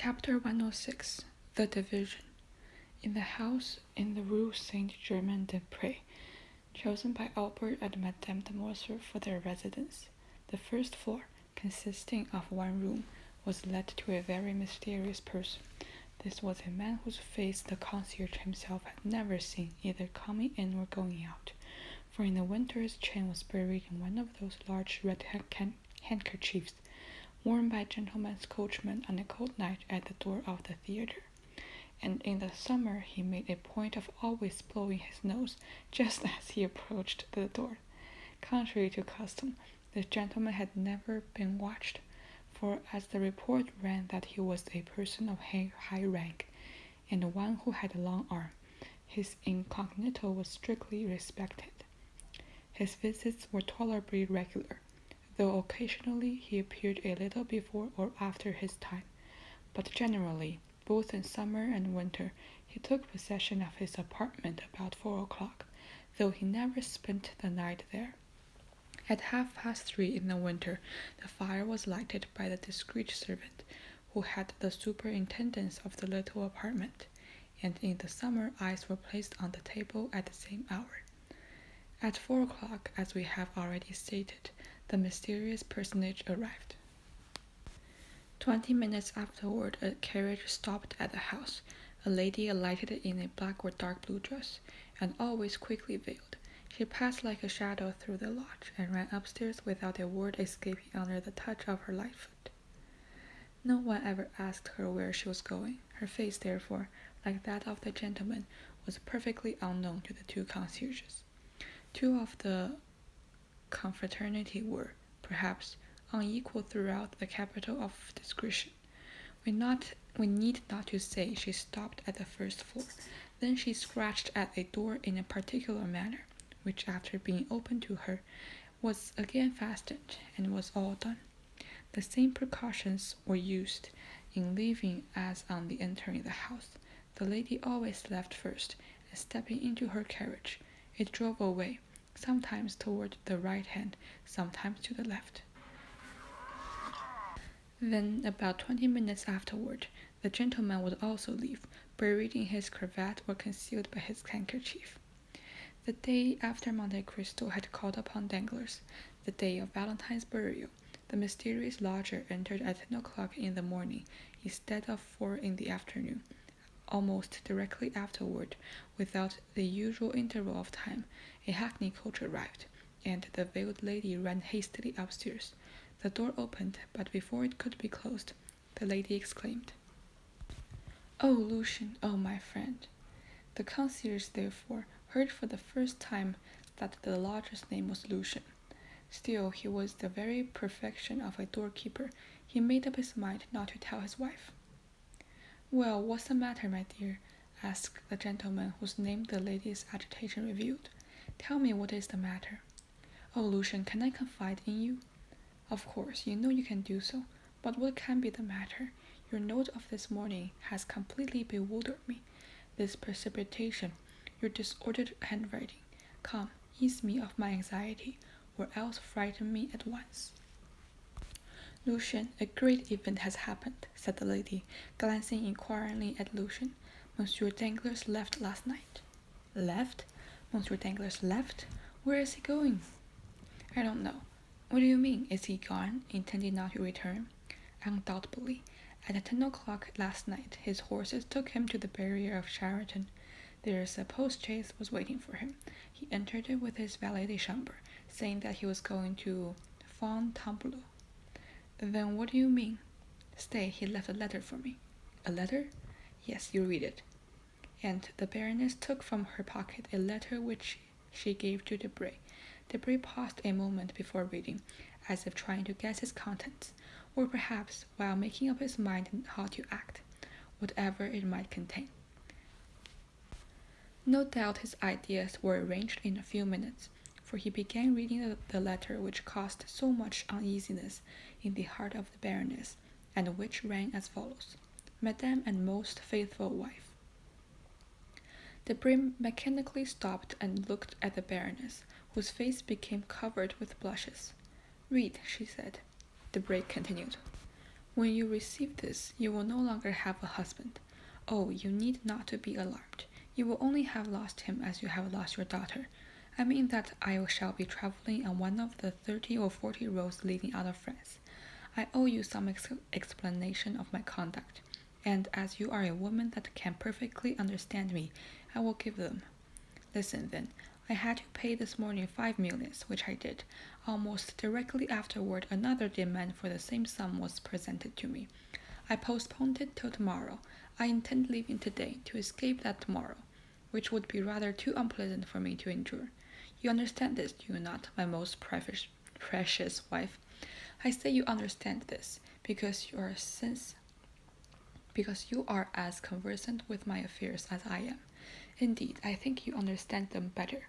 Chapter 106 The Division. In the house in the Rue Saint-Germain-des-Prés, chosen by Albert and Madame de Morcerf for their residence, the first floor, consisting of one room, was let to a very mysterious person. This was a man whose face the concierge himself had never seen, either coming in or going out, for in the winter his chain was buried in one of those large red handkerchiefs worn by gentlemen's coachmen on a cold night at the door of the theatre, and in the summer he made a point of always blowing his nose just as he approached the door. Contrary to custom, this gentleman had never been watched, for as the report ran that he was a person of high rank, and one who had a long arm, his incognito was strictly respected. His visits were tolerably regular, though occasionally he appeared a little before or after his time, but generally, both in summer and winter, he took possession of his apartment about 4 o'clock, though he never spent the night there. At 3:30 in the winter, the fire was lighted by the discreet servant, who had the superintendence of the little apartment, and in the summer ice were placed on the table at the same hour. At 4 o'clock, as we have already stated, the mysterious personage arrived. 20 minutes afterward, a carriage stopped at the house. A lady alighted in a black or dark blue dress, and always quickly veiled. She passed like a shadow through the lodge, and ran upstairs without a word escaping under the touch of her light foot. No one ever asked her where she was going. Her face, therefore, like that of the gentleman, was perfectly unknown to the two concierges. Two of the confraternity were, perhaps, unequal throughout the capital of discretion. We need not to say she stopped at the first floor. Then she scratched at a door in a particular manner, which, after being opened to her, was again fastened, and was all done. The same precautions were used in leaving as on the entering the house. The lady always left first, and stepping into her carriage, it drove away, sometimes toward the right hand, sometimes to the left. Then, about 20 minutes afterward, the gentleman would also leave, buried in his cravat or concealed by his handkerchief. The day after Monte Cristo had called upon Danglars, the day of Valentine's burial, the mysterious lodger entered at 10 o'clock in the morning instead of 4 in the afternoon. Almost directly afterward, without the usual interval of time, a hackney coach arrived, and the veiled lady ran hastily upstairs. The door opened, but before it could be closed, the lady exclaimed, "Oh, Lucien, oh, my friend!" The concierge, therefore, heard for the first time that the lodger's name was Lucien. Still, he was the very perfection of a doorkeeper. He made up his mind not to tell his wife. "Well, what's the matter, my dear?" asked the gentleman whose name the lady's agitation revealed. "Tell me what is the matter." "Oh, Lucien, can I confide in you?" "Of course, you know you can do so, but what can be the matter? Your note of this morning has completely bewildered me. This precipitation, your disordered handwriting. Come, ease me of my anxiety, or else frighten me at once." "Lucien, a great event has happened," said the lady, glancing inquiringly at Lucien. "Monsieur Danglars left last night." "Left? Monsieur Danglars left? Where is he going?" "I don't know." "What do you mean? Is he gone, intending not to return?" "Undoubtedly. At 10 o'clock last night, his horses took him to the barrier of Charenton. There's a post-chaise was waiting for him. He entered it with his valet de chambre, saying that he was going to Fontainebleau." "Then what do you mean?" "Stay, he left a letter for me." "A letter?" "Yes, you read it." And the Baroness took from her pocket a letter which she gave to Debray. Debray paused a moment before reading, as if trying to guess its contents, or perhaps while making up his mind how to act, whatever it might contain. No doubt his ideas were arranged in a few minutes, for he began reading the letter which caused so much uneasiness in the heart of the Baroness, and which ran as follows: "Madame and most faithful wife." Debray mechanically stopped and looked at the Baroness, whose face became covered with blushes. "Read," she said. Debray continued. When you receive this, you will no longer have a husband. Oh, you need not to be alarmed. You will only have lost him as you have lost your daughter. I mean that I shall be traveling on one of the 30 or 40 roads leading out of France. I owe you some explanation of my conduct, and as you are a woman that can perfectly understand me, I will give them. Listen, then. I had to pay this morning 5 millions, which I did. Almost directly afterward, another demand for the same sum was presented to me. I postponed it till tomorrow. I intend leaving today to escape that tomorrow, which would be rather too unpleasant for me to endure. You understand this, do you not, my most precious wife? I say you understand this because you are as conversant with my affairs as I am. Indeed, I think you understand them better,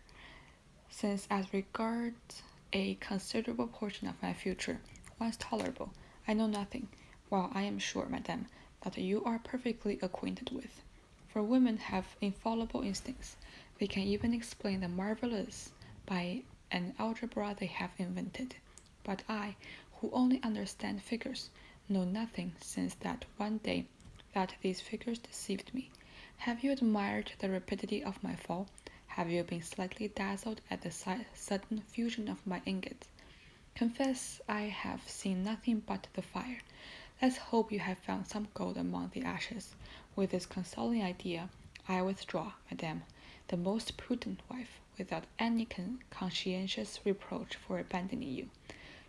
since as regards a considerable portion of my future, once tolerable, I know nothing, while I am sure, madame, that you are perfectly acquainted with. For women have infallible instincts. They can even explain the marvelous by an algebra they have invented. But I, who only understand figures, know nothing since that one day that these figures deceived me. Have you admired the rapidity of my fall? Have you been slightly dazzled at the sudden fusion of my ingots? Confess I have seen nothing but the fire. Let's hope you have found some gold among the ashes. With this consoling idea, I withdraw, madame, the most prudent wife, without any conscientious reproach for abandoning you.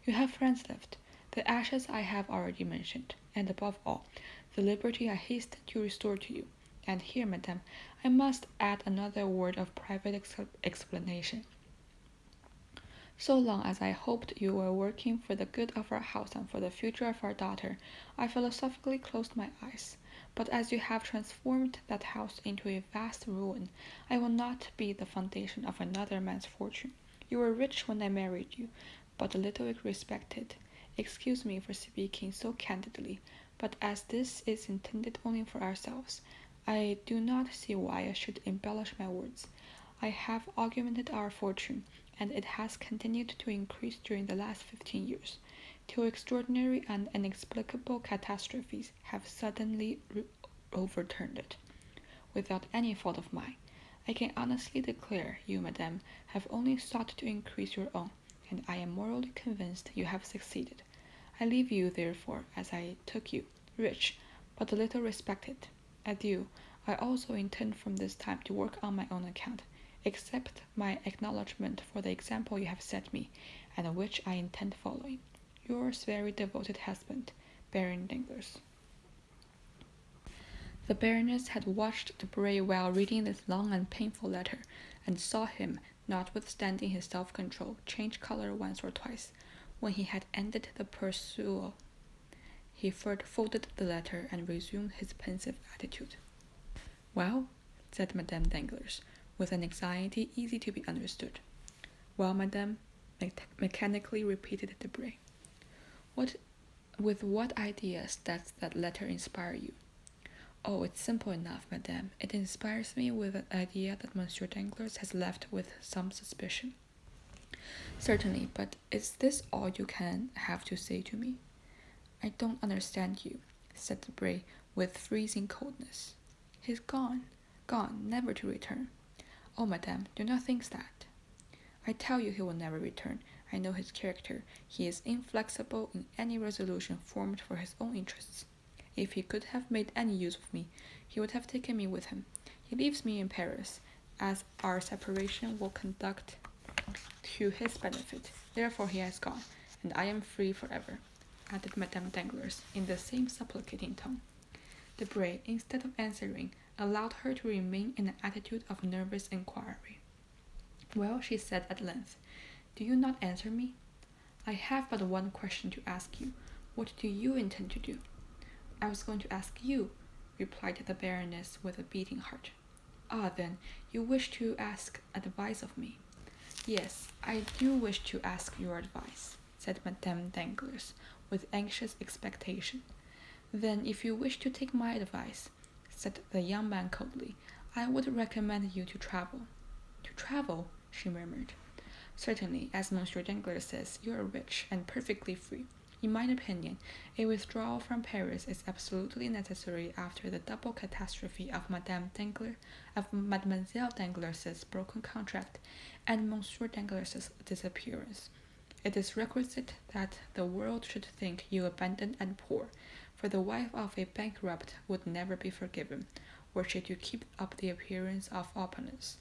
You have friends left. The ashes I have already mentioned, and above all, the liberty I hasten to restore to you. And here, madame, I must add another word of private explanation. So long as I hoped you were working for the good of our house and for the future of our daughter, I philosophically closed my eyes. But as you have transformed that house into a vast ruin, I will not be the foundation of another man's fortune. You were rich when I married you, but little respected. Excuse me for speaking so candidly, but as this is intended only for ourselves, I do not see why I should embellish my words. I have augmented our fortune, and it has continued to increase during the last 15 years, till extraordinary and inexplicable catastrophes have suddenly overturned it, without any fault of mine. I can honestly declare you, madame, have only sought to increase your own, and I am morally convinced you have succeeded. I leave you, therefore, as I took you, rich, but little respected. Adieu. I also intend from this time to work on my own account. Accept my acknowledgment for the example you have set me, and which I intend following. Yours very devoted husband, Baron Danglars. The Baroness had watched Debray while reading this long and painful letter, and saw him, notwithstanding his self-control, change color once or twice. When he had ended the perusal, he folded the letter and resumed his pensive attitude. Well, said Madame Danglars, with an anxiety easy to be understood. Well, madame, mechanically repeated Debray. With what ideas does that letter inspire you? Oh, it's simple enough, madame. It inspires me with an idea that Monsieur Danglars has left with some suspicion. Certainly, but is this all you can have to say to me? I don't understand you, said Debray with freezing coldness. He's gone, never to return. Oh, madame, do not think that. I tell you he will never return. I know his character. He is inflexible in any resolution formed for his own interests. If he could have made any use of me, he would have taken me with him. He leaves me in Paris, as our separation will conduct to his benefit. Therefore he has gone, and I am free forever, added Madame Danglars in the same supplicating tone. Debray, instead of answering, allowed her to remain in an attitude of nervous inquiry. Well, she said at length, do you not answer me? I have but one question to ask you. What do you intend to do? I was going to ask you, replied the Baroness with a beating heart. Ah, then, you wish to ask advice of me? Yes, I do wish to ask your advice, said Madame Danglars, with anxious expectation. Then, if you wish to take my advice, said the young man coldly, I would recommend you to travel. To travel? She murmured. Certainly, as Monsieur Danglars says, you are rich and perfectly free. In my opinion, a withdrawal from Paris is absolutely necessary after the double catastrophe of Mademoiselle Danglars' broken contract and Monsieur Danglars' disappearance. It is requisite that the world should think you abandoned and poor, for the wife of a bankrupt would never be forgiven, or should you keep up the appearance of opulence.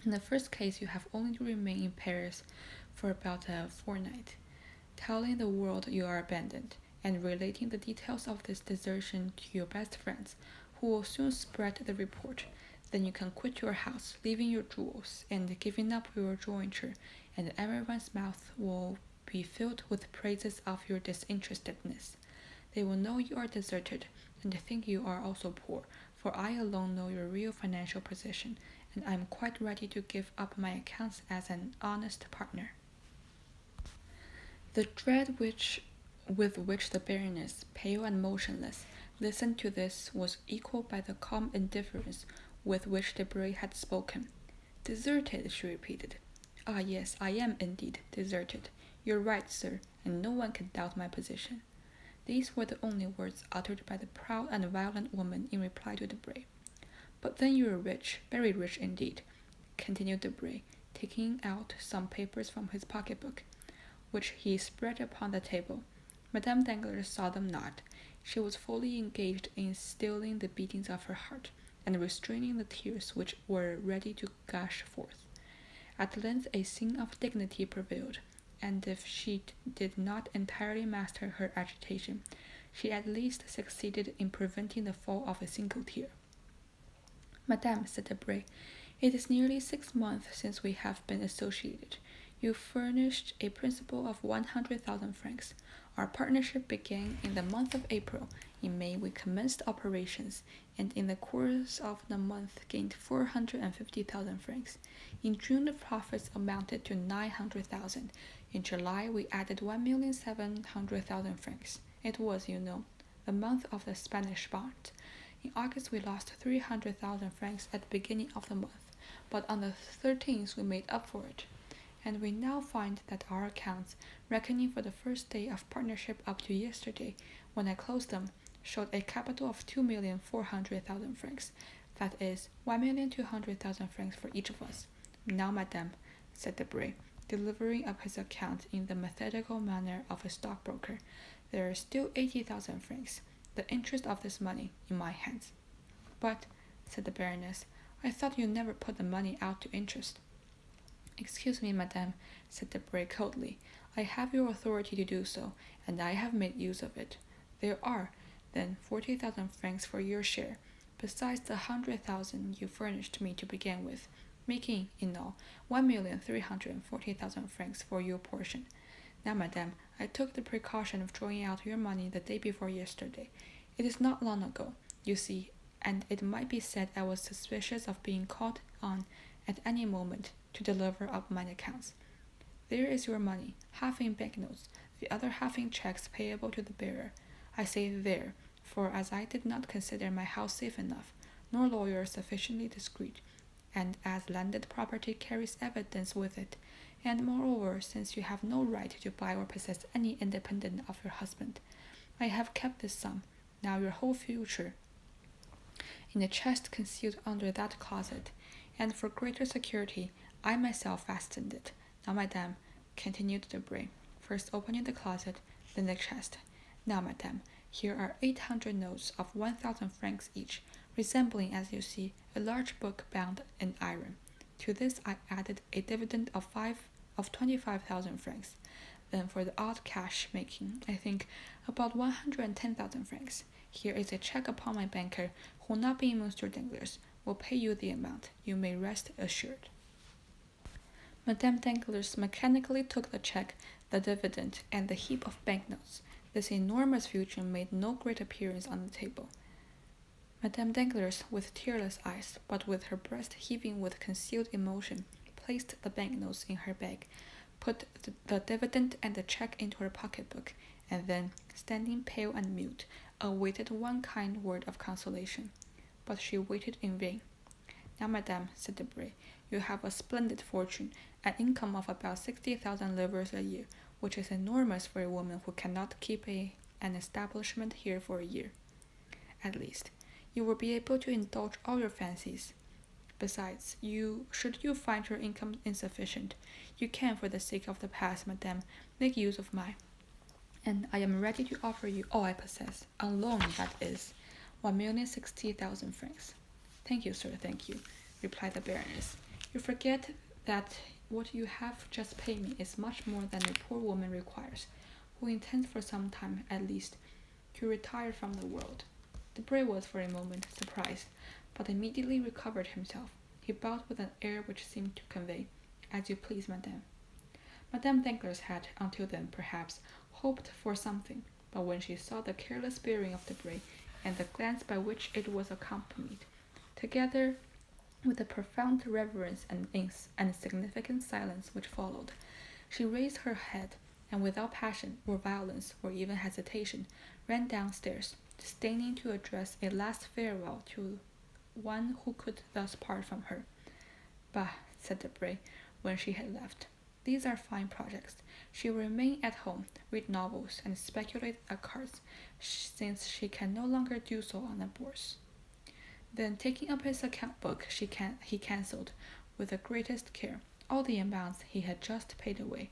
In the first case, you have only to remain in Paris for about a fortnight, telling the world you are abandoned, and relating the details of this desertion to your best friends, who will soon spread the report. Then you can quit your house, leaving your jewels, and giving up your jointure, and everyone's mouth will be filled with praises of your disinterestedness. They will know you are deserted, and think you are also poor, for I alone know your real financial position, and I am quite ready to give up my accounts as an honest partner. The dread with which the Baroness, pale and motionless, listened to this was equalled by the calm indifference with which Debray had spoken. "Deserted," she repeated. "Ah, yes, I am indeed deserted. You're right, sir, and no one can doubt my position." These were the only words uttered by the proud and violent woman in reply to Debray. "But then you are rich, very rich indeed," continued Debray, taking out some papers from his pocketbook, which he spread upon the table. Madame Danglars saw them not. She was fully engaged in stilling the beatings of her heart, and restraining the tears which were ready to gush forth. At length a scene of dignity prevailed, and if she did not entirely master her agitation, she at least succeeded in preventing the fall of a single tear. "Madame," said Debray, "it is nearly 6 months since we have been associated. You furnished a principal of 100,000 francs. Our partnership began in the month of April. In May we commenced operations, and in the course of the month gained 450,000 francs. In June the profits amounted to 900,000. In July we added 1,700,000 francs. It was, you know, the month of the Spanish bond. In August we lost 300,000 francs at the beginning of the month, but on the 13th we made up for it. And we now find that our accounts, reckoning for the first day of partnership up to yesterday, when I closed them, showed a capital of 2,400,000 francs. That is 1,200,000 francs for each of us. Now, madame," said Debray, delivering up his account in the methodical manner of a stockbroker, "there are still 80,000 francs, the interest of this money, in my hands." "But," said the Baroness, "I thought you never put the money out to interest." "Excuse me, madame," said Debray coldly. "I have your authority to do so, and I have made use of it. There are, then, 40,000 francs for your share, besides the 100,000 you furnished me to begin with, making, in all, 1,340,000 francs for your portion. Now, madame, I took the precaution of drawing out your money the day before yesterday. It is not long ago, you see, and it might be said I was suspicious of being called on at any moment to deliver up mine accounts. There is your money, half in banknotes, the other half in checks payable to the bearer. I say there, for as I did not consider my house safe enough, nor lawyers sufficiently discreet, and as landed property carries evidence with it, and moreover, since you have no right to buy or possess any independent of your husband, I have kept this sum, now your whole future, in a chest concealed under that closet, and for greater security, I myself fastened it. Now, madame," continued Debray, first opening the closet, then the chest. "Now, madame, here are 800 notes of 1,000 francs each, resembling, as you see, a large book bound in iron. To this I added a dividend of 25,000 francs. Then for the odd cash making, I think, about 110,000 francs. Here is a check upon my banker, who, not being Monsieur Danglars, will pay you the amount. You may rest assured." Madame Danglars mechanically took the check, the dividend, and the heap of banknotes. This enormous fortune made no great appearance on the table. Madame Danglars, with tearless eyes, but with her breast heaving with concealed emotion, placed the banknotes in her bag, put the dividend and the check into her pocketbook, and then, standing pale and mute, awaited one kind word of consolation. But she waited in vain. "Now, madame," said Debray, "you have a splendid fortune, an income of about 60,000 livres a year, which is enormous for a woman who cannot keep an establishment here for a year. At least, you will be able to indulge all your fancies. Besides, should you find your income insufficient, you can, for the sake of the past, madame, make use of mine. And I am ready to offer you all I possess, on loan, that is, 1,060,000 francs. Thank you, sir, thank you, replied the Baroness. You forget that what you have just paid me is much more than a poor woman requires, who intends for some time, at least, to retire from the world. Debray was for a moment surprised, but immediately recovered himself. He bowed with an air which seemed to convey, "As you please, madame." Madame Danglars had, until then, perhaps, hoped for something, but when she saw the careless bearing of Debray, and the glance by which it was accompanied, together with the profound reverence and significant silence which followed, she raised her head, and without passion, or violence, or even hesitation, ran downstairs, disdaining to address a last farewell to one who could thus part from her. "Bah," said Debray, when she had left, "these are fine projects. She will remain at home, read novels, and speculate at cards, since she can no longer do so on the bourse." Then, taking up his account book, he cancelled, with the greatest care, all the amounts he had just paid away.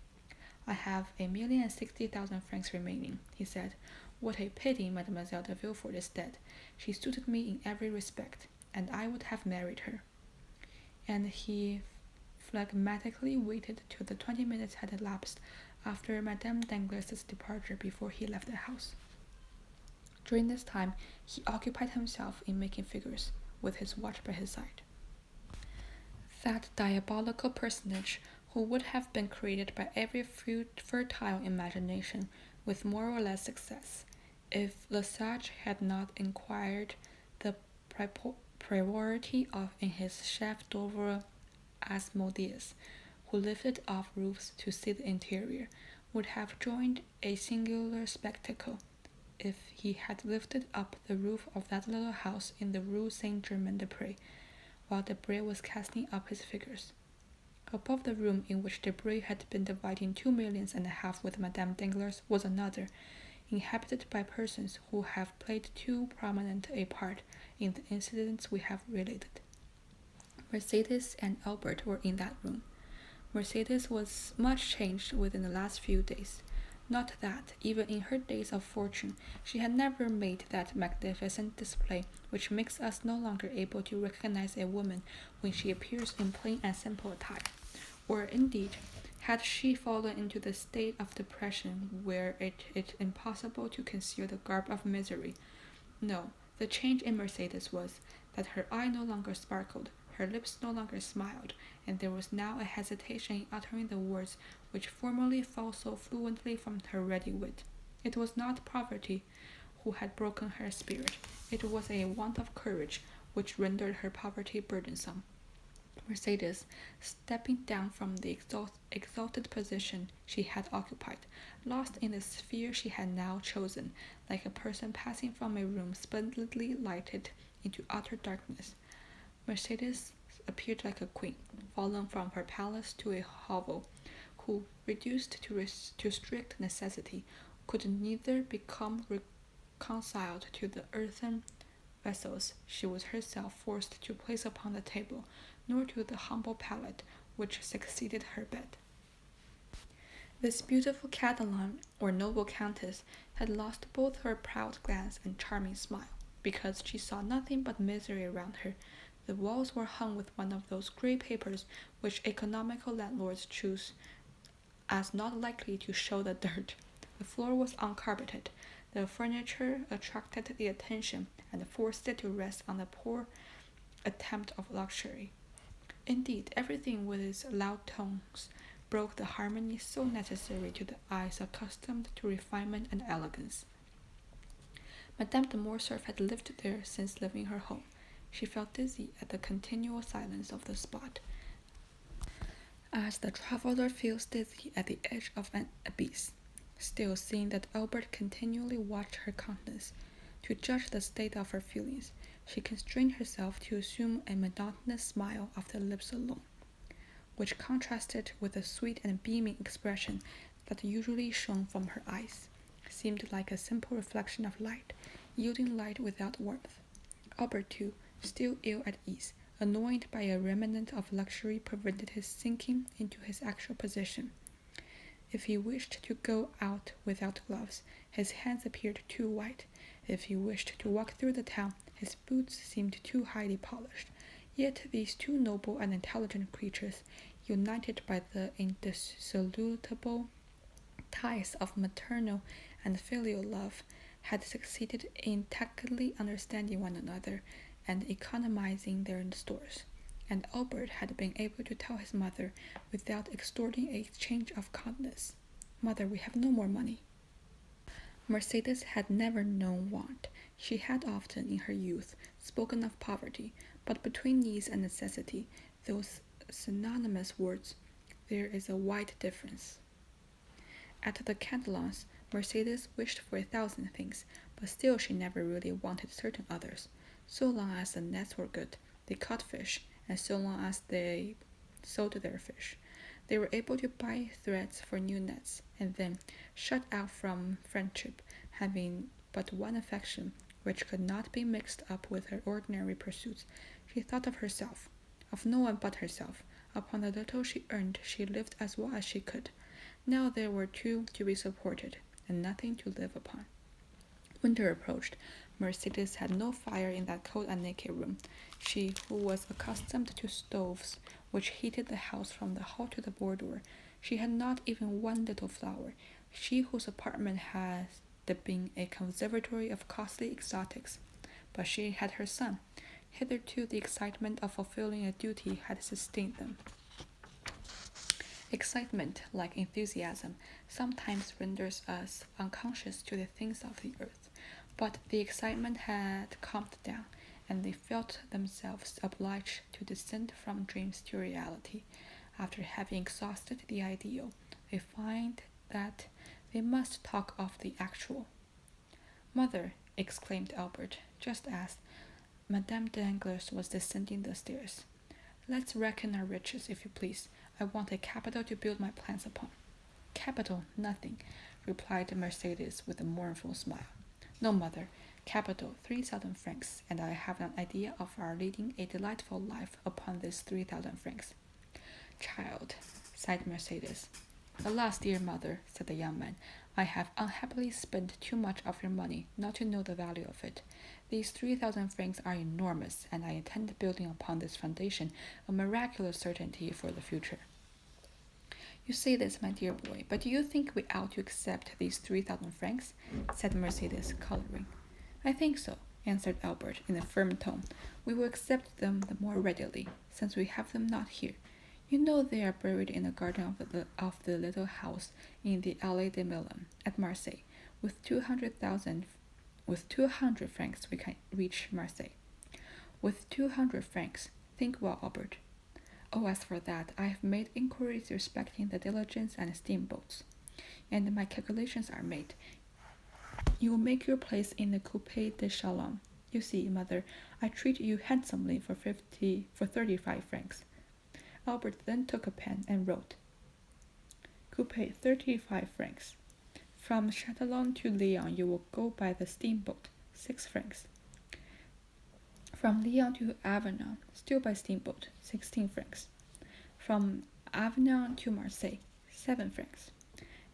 "I have 1,060,000 francs remaining," he said. "What a pity Mademoiselle de Villefort is dead. She suited me in every respect, and I would have married her." And he phlegmatically waited till the 20 minutes had elapsed after Madame Danglars' departure before he left the house. During this time, he occupied himself in making figures, with his watch by his side. That diabolical personage, who would have been created by every fertile imagination with more or less success, if Lesage had not acquired the priority in his chef d'oeuvre Asmodeus, who lifted off roofs to see the interior, would have joined a singular spectacle if he had lifted up the roof of that little house in the Rue Saint-Germain-des-Prés, while Debray was casting up his figures. Above the room in which Debray had been dividing 2,500,000 with Madame Danglars was another, inhabited by persons who have played too prominent a part in the incidents we have related. Mercédès and Albert were in that room. Mercédès was much changed within the last few days. Not that, even in her days of fortune, she had never made that magnificent display which makes us no longer able to recognize a woman when she appears in plain and simple attire, or indeed, had she fallen into the state of depression where it is impossible to conceal the garb of misery. No, the change in Mercédès was, that her eye no longer sparkled, her lips no longer smiled, and there was now a hesitation in uttering the words which formerly fell so fluently from her ready wit. It was not poverty who had broken her spirit, it was a want of courage which rendered her poverty burdensome. Mercédès, stepping down from the exalted position she had occupied, lost in the sphere she had now chosen, like a person passing from a room splendidly lighted into utter darkness. Mercédès appeared like a queen, fallen from her palace to a hovel, who, reduced to strict necessity, could neither become reconciled to the earthen vessels she was herself forced to place upon the table, nor to the humble pallet which succeeded her bed. This beautiful Catalan, or noble countess, had lost both her proud glance and charming smile, because she saw nothing but misery around her. The walls were hung with one of those grey papers which economical landlords choose as not likely to show the dirt. The floor was uncarpeted. The furniture attracted the attention and forced it to rest on a poor attempt of luxury. Indeed, everything with its loud tones broke the harmony so necessary to the eyes accustomed to refinement and elegance. Madame de Morcerf had lived there since leaving her home. She felt dizzy at the continual silence of the spot, as the traveler feels dizzy at the edge of an abyss. Still, seeing that Albert continually watched her countenance, to judge the state of her feelings, she constrained herself to assume a monotonous smile of the lips alone, which contrasted with the sweet and beaming expression that usually shone from her eyes, seemed like a simple reflection of light, yielding light without warmth. Albert, too, still ill at ease, annoyed by a remnant of luxury, prevented his sinking into his actual position. If he wished to go out without gloves, his hands appeared too white. If he wished to walk through the town, his boots seemed too highly polished. Yet these two noble and intelligent creatures, united by the indissoluble ties of maternal and filial love, had succeeded in tacitly understanding one another and economizing their stores, and Albert had been able to tell his mother, without extorting a change of countenance, "Mother, we have no more money." Mercedes had never known want. She had often, in her youth, spoken of poverty, but between needs and necessity, those synonymous words, there is a wide difference. At the Cantillons, Mercedes wished for 1,000 things, but still she never really wanted certain others. So long as the nets were good, they caught fish, and so long as they sold their fish, they were able to buy threads for new nets, and then, shut out from friendship, having but one affection, which could not be mixed up with her ordinary pursuits, she thought of herself, of no one but herself. Upon the little she earned, she lived as well as she could. Now there were two to be supported, and nothing to live upon. Winter approached. Mercedes had no fire in that cold and naked room. She, who was accustomed to stoves which heated the house from the hall to the boudoir, she had not even one little flower. She whose apartment had been a conservatory of costly exotics. But she had her son. Hitherto the excitement of fulfilling a duty had sustained them. Excitement, like enthusiasm, sometimes renders us unconscious to the things of the earth, but the excitement had calmed down, and they felt themselves obliged to descend from dreams to reality. After having exhausted the ideal, they find that they must talk of the actual. "Mother," exclaimed Albert, just as Madame Danglars was descending the stairs, "let's reckon our riches, if you please. I want a capital to build my plans upon." "Capital, nothing," replied Mercedes with a mournful smile. "No, mother, capital 3,000 francs, and I have an idea of our leading a delightful life upon this 3,000 francs. "Child," sighed Mercedes. "Alas, dear mother," said the young man, "I have unhappily spent too much of your money not to know the value of it. These 3,000 francs are enormous, and I intend building upon this foundation a miraculous certainty for the future." "You say this, my dear boy, but do you think we ought to accept these 3,000 francs?" said Mercedes, coloring. "I think so," answered Albert, in a firm tone. "We will accept them the more readily, since we have them not here. You know they are buried in the garden of the little house in the Allée des Milan at Marseille. With 200 francs we can reach Marseille." "With 200 francs. Think well, Albert." "Oh, as for that, I have made inquiries respecting the diligence and steamboats, and my calculations are made. You will make your place in the Coupe de Chalon. You see, mother, I treat you handsomely for 35 francs." Albert then took a pen and wrote, "Coupe, 35 francs. From Châtillon to Lyons you will go by the steamboat, 6 francs. From Lyons to Avignon, still by steamboat, 16 francs. From Avignon to Marseille, 7 francs.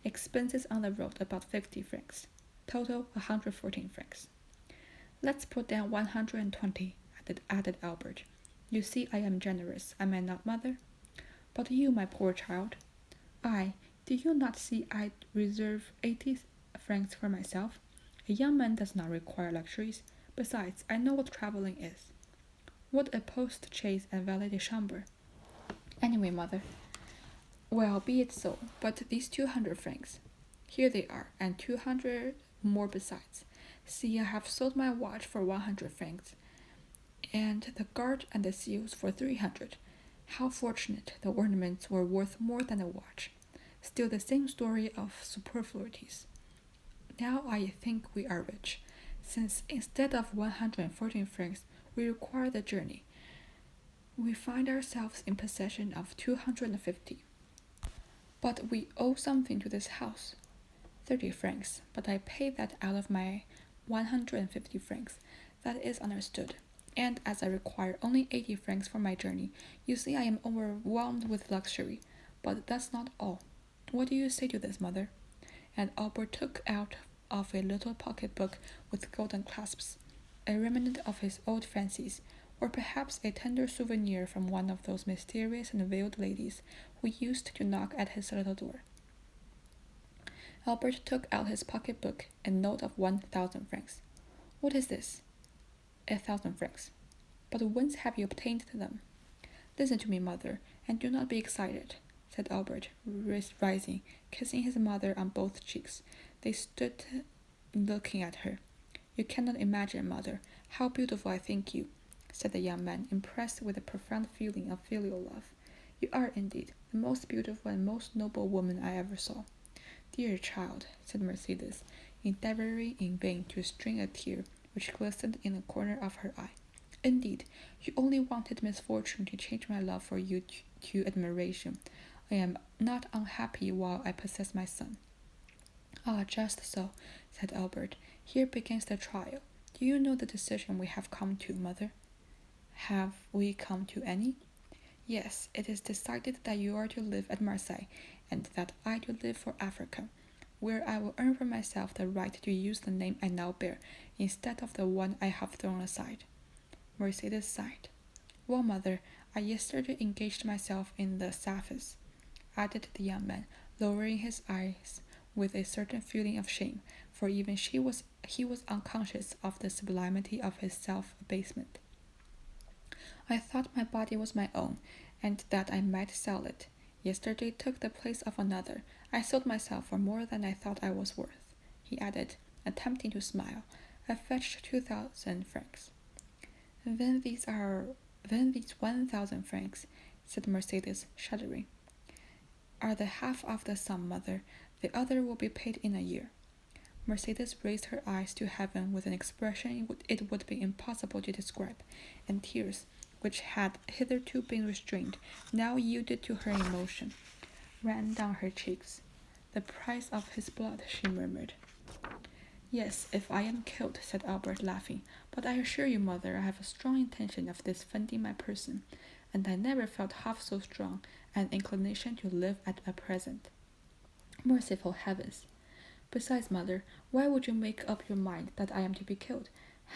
Expenses on the road about 50 francs. Total 114 francs. "Let's put down 120, added Albert. "You see I am generous, am I not, mother?" "But you, my poor child?" Do you not see I reserve 80 francs for myself? A young man does not require luxuries. Besides, I know what traveling is. What a post-chaise and valet de chambre! Anyway, mother." "Well, be it so, but these 200 francs. Here they are, and 200 more besides. See, I have sold my watch for 100 francs, and the guard and the seals for 300. How fortunate! The ornaments were worth more than the watch. Still the same story of superfluities. Now I think we are rich, since instead of 114 francs we require the journey. We find ourselves in possession of 250. But we owe something to this house. 30 francs, but I pay that out of my 150 francs. That is understood. And as I require only 80 francs for my journey, you see I am overwhelmed with luxury. But that's not all. What do you say to this, mother? And Albert took out of a little pocket-book with golden clasps, a remnant of his old fancies, or perhaps a tender souvenir from one of those mysterious and veiled ladies who used to knock at his little door. Albert took out his pocket-book, a note of 1,000 francs. What is this? 1,000 francs. But whence have you obtained them? Listen to me, mother, and do not be excited, said Albert, rising, kissing his mother on both cheeks. They stood looking at her. You cannot imagine, mother, how beautiful I think you, said the young man, impressed with a profound feeling of filial love. You are, indeed, the most beautiful and most noble woman I ever saw. Dear child, said Mercedes, endeavoring in vain to string a tear which glistened in the corner of her eye. Indeed, you only wanted misfortune to change my love for you to admiration. I am not unhappy while I possess my son. Ah, just so, said Albert. Here begins the trial. Do you know the decision we have come to, mother? Have we come to any? Yes, it is decided that you are to live at Marseille, and that I to live for Africa, where I will earn for myself the right to use the name I now bear, instead of the one I have thrown aside. Mercedes sighed. Well, mother, I yesterday engaged myself in the Sapphies, added the young man, lowering his eyes with a certain feeling of shame, for even he was unconscious of the sublimity of his self-abasement. I thought my body was my own, and that I might sell it. Yesterday took the place of another. I sold myself for more than I thought I was worth, he added, attempting to smile. I fetched 2,000 francs. Then these 1,000 francs, said Mercedes, shuddering, are the half of the sum, mother. The other will be paid in a year. Mercedes raised her eyes to heaven with an expression it would be impossible to describe, and tears, which had hitherto been restrained, now yielded to her emotion, ran down her cheeks. The price of his blood, she murmured. Yes, if I am killed, said Albert, laughing, but I assure you, mother, I have a strong intention of defending my person, and I never felt half so strong an inclination to live at present. Merciful heavens! Besides, mother, why would you make up your mind that I am to be killed?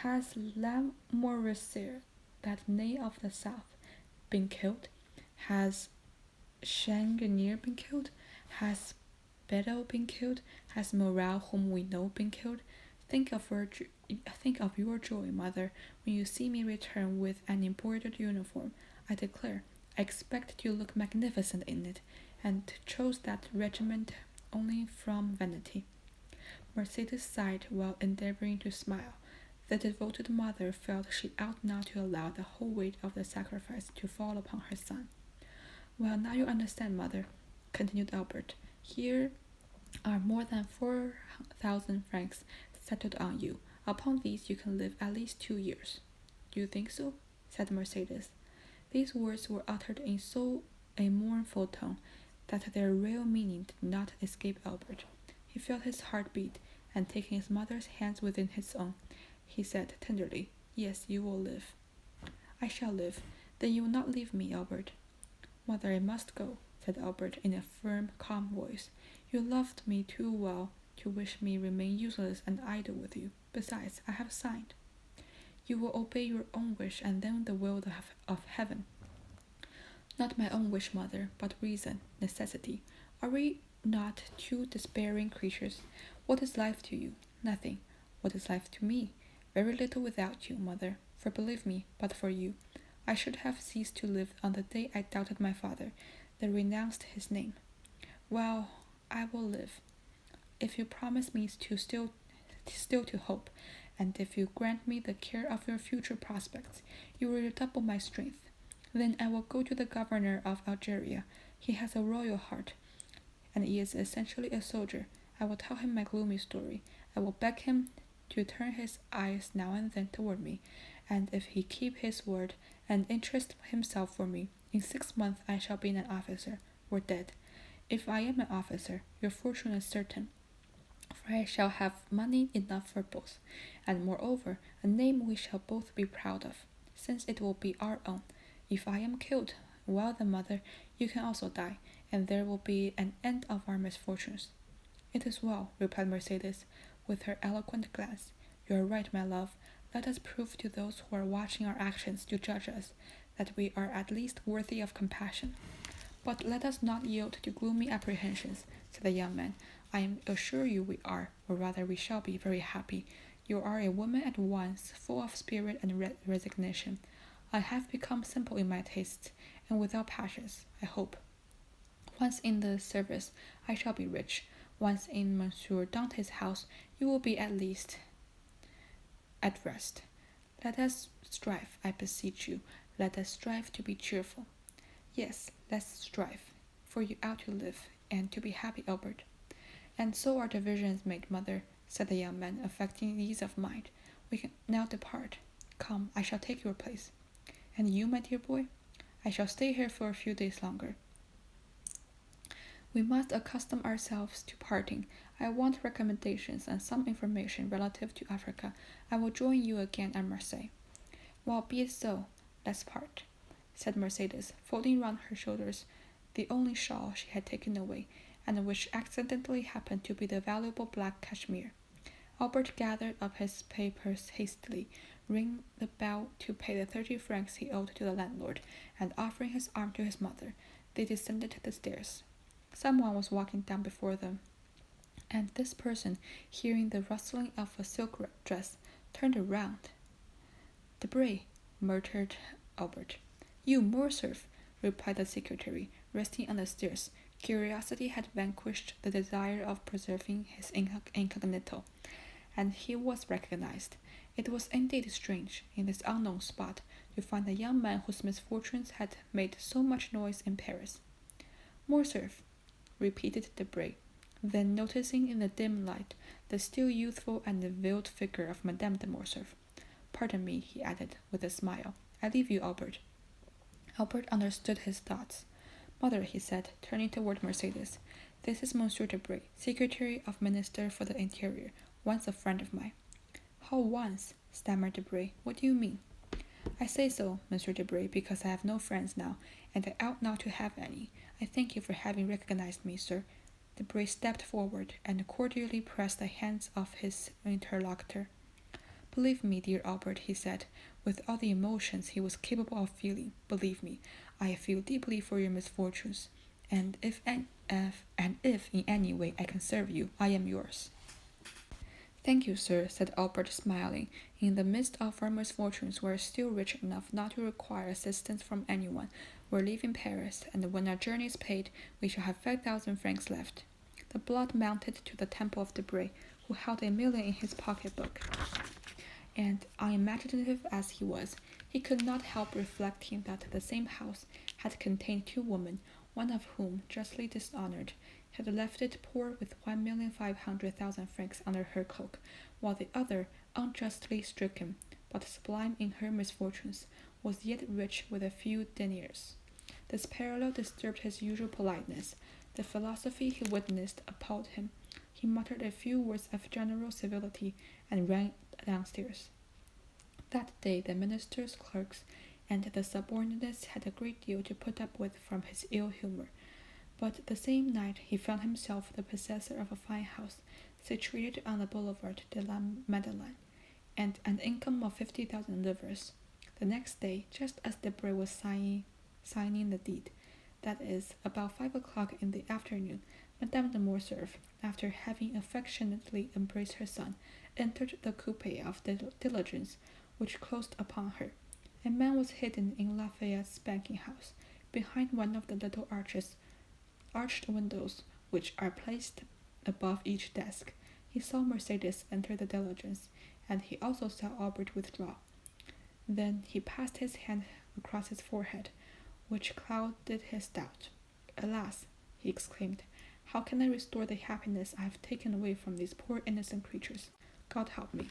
Has Lamoricière, that knave of the south, been killed? Has Changarnier been killed? Has Bedell been killed? Has Morel, whom we know, been killed? Think of your joy, mother, when you see me return with an embroidered uniform. I declare, I expect to look magnificent in it, and chose that regiment only from vanity. Mercedes sighed while endeavoring to smile. The devoted mother felt she ought not to allow the whole weight of the sacrifice to fall upon her son. Well, now you understand, mother, continued Albert. Here are more than 4,000 francs settled on you. Upon these you can live at least 2 years. Do you think so? Said Mercedes. These words were uttered in so a mournful tone that their real meaning did not escape Albert. He felt his heart beat, and taking his mother's hands within his own, he said tenderly, Yes, you will live. I shall live. Then you will not leave me, Albert. Mother, I must go, said Albert in a firm, calm voice. You loved me too well to wish me remain useless and idle with you. Besides, I have signed. You will obey your own wish and then the will of heaven. Not my own wish, mother, but reason, necessity. Are we not two despairing creatures? What is life to you? Nothing. What is life to me? Very little without you, mother, for believe me, but for you, I should have ceased to live on the day I doubted my father, then renounced his name. Well, I will live. If you promise me still to hope, and if you grant me the care of your future prospects, you will redouble my strength. Then I will go to the governor of Algeria. He has a royal heart, and he is essentially a soldier. I will tell him my gloomy story. I will beg him to turn his eyes now and then toward me, and if he keep his word and interest himself for me, in 6 months I shall be an officer, or dead. If I am an officer, your fortune is certain, for I shall have money enough for both, and moreover, a name we shall both be proud of, since it will be our own. If I am killed, well then, mother, you can also die, and there will be an end of our misfortunes. It is well, replied Mercedes, with her eloquent glance. You are right, my love. Let us prove to those who are watching our actions to judge us that we are at least worthy of compassion. But let us not yield to gloomy apprehensions, said the young man. I assure you we are, or rather we shall be, very happy. You are a woman at once, full of spirit and resignation. I have become simple in my tastes, and without passions, I hope. Once in the service, I shall be rich. Once in Monsieur Dante's house, you will be at least at rest. Let us strive, I beseech you. Let us strive to be cheerful. Yes, let's strive, for you ought to live, and to be happy, Albert. And so our division is made, mother, said the young man, affecting ease of mind. We can now depart. Come, I shall take your place. And you, my dear boy? I shall stay here for a few days longer. We must accustom ourselves to parting. I want recommendations and some information relative to Africa. I will join you again at Marseille. Well, be it so. Let's part, said Mercedes, folding round her shoulders the only shawl she had taken away, and which accidentally happened to be the valuable black cashmere. Albert gathered up his papers hastily, rang the bell to pay the 30 francs he owed to the landlord, and offering his arm to his mother, they descended the stairs. Someone was walking down before them, and this person, hearing the rustling of a silk dress, turned around. Debray, muttered Albert. You, Morcerf, replied the secretary, resting on the stairs. Curiosity had vanquished the desire of preserving his incognito, and he was recognized. It was indeed strange, in this unknown spot, to find a young man whose misfortunes had made so much noise in Paris. Morcerf, repeated Debray. Then, noticing in the dim light the still youthful and veiled figure of Madame de Morcerf, pardon me, he added, with a smile. I leave you, Albert. Albert understood his thoughts. Mother, he said, turning toward Mercedes, this is Monsieur Debray, Secretary of Minister for the Interior, once a friend of mine. How once? Stammered Debray. What do you mean? I say so, Monsieur Debray, because I have no friends now, and I ought not to have any. I thank you for having recognized me, sir. Debray stepped forward and cordially pressed the hands of his interlocutor. Believe me, dear Albert, he said, with all the emotions he was capable of feeling. Believe me, I feel deeply for your misfortunes, and if in any way I can serve you, I am yours. Thank you, sir, said Albert, smiling. In the midst of our misfortunes, we are still rich enough not to require assistance from anyone. We're leaving Paris, and when our journey is paid, we shall have 5,000 francs left. The blood mounted to the temple of Debray, who held 1,000,000 in his pocketbook. And unimaginative as he was, he could not help reflecting that the same house had contained 2 women, one of whom, justly dishonored, had left it poor with 1,500,000 francs under her cloak, while the other, unjustly stricken, but sublime in her misfortunes, was yet rich with a few deniers. This parallel disturbed his usual politeness. The philosophy he witnessed appalled him. He muttered a few words of general civility and ran downstairs. That day the minister's clerks and the subordinates had a great deal to put up with from his ill humor. But the same night he found himself the possessor of a fine house, situated on the Boulevard de la Madeleine, and an income of 50,000 livres. The next day, just as Debray was signing the deed, that is, about 5 o'clock in the afternoon, Madame de Morcerf, after having affectionately embraced her son, entered the coupe of the diligence, which closed upon her. A man was hidden in Lafayette's banking house, behind one of the little arched windows which are placed above each desk. He saw Mercedes enter the diligence, and he also saw Albert withdraw. Then he passed his hand across his forehead, which clouded his doubt. Alas, he exclaimed, how can I restore the happiness I have taken away from these poor innocent creatures? God help me.